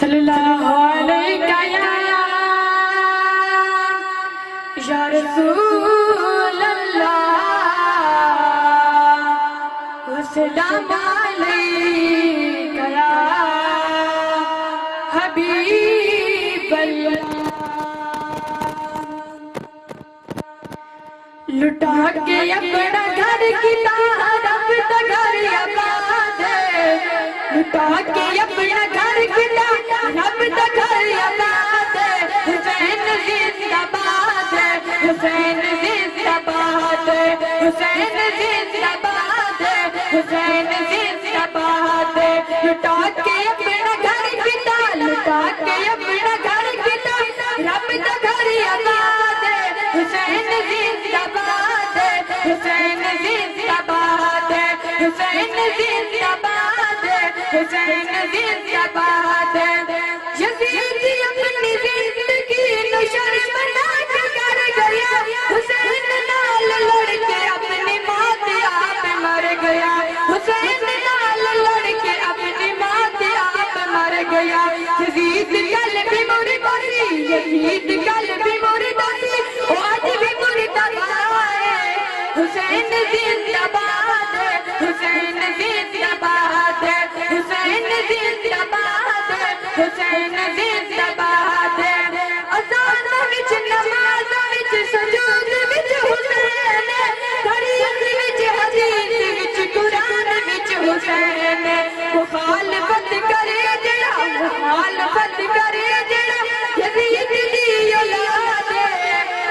صلی اللہ علیہ یا رسول اللہ، السلام علیکہ یا حبیب اللہ۔ لٹا کے اپنا گھر کتا رب دا گھر آباد ہے، لٹا کے اپنا گھر کتا رب دا گھر آباد ہے۔ حسین زندہ باد ہے، حسین زندہ باد ہے، حسین زندہ باد ہے، حسین زندہ باد ہے۔ لٹا کے اپنا گھر کتا، لٹا کے اپنا گھر کتا رب دا گھر آباد ہے۔ حسین زندہ باد ہے، حسین زندہ باد ہے، حسین زندہ باد ہے، حسین زندہ باد ہے۔ یزید اپنی زندگی نو شرمناک کر گیا، حسین نال لڑ کے اپنی موت آپ مر گیا، حسین نال لڑ کے اپنی موت آپ مر گیا۔ یزید کل بھی مردہ سی، یزید کل بھی مردہ سی، آج بھی مردہ ہے۔ حسین زندہ باد ہے، حسین زندہ باد ہے، حسین زندہ باد ہے، حسین زندہ باد ہے۔ اذان وچ نماز وچ سجود وچ حسین ہے، حدیث وچ حدیث وچ قرآن وچ حسین ہے۔ مخالفت کرے جڑا، مخالفت کرے جڑا یزید دی اولاد ہے۔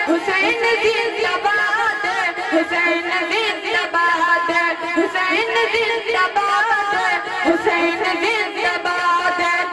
حسین زندہ باد ہے، حسین زندہ باد ہے، حسین زندہ باد ہے، حسین زندہ باد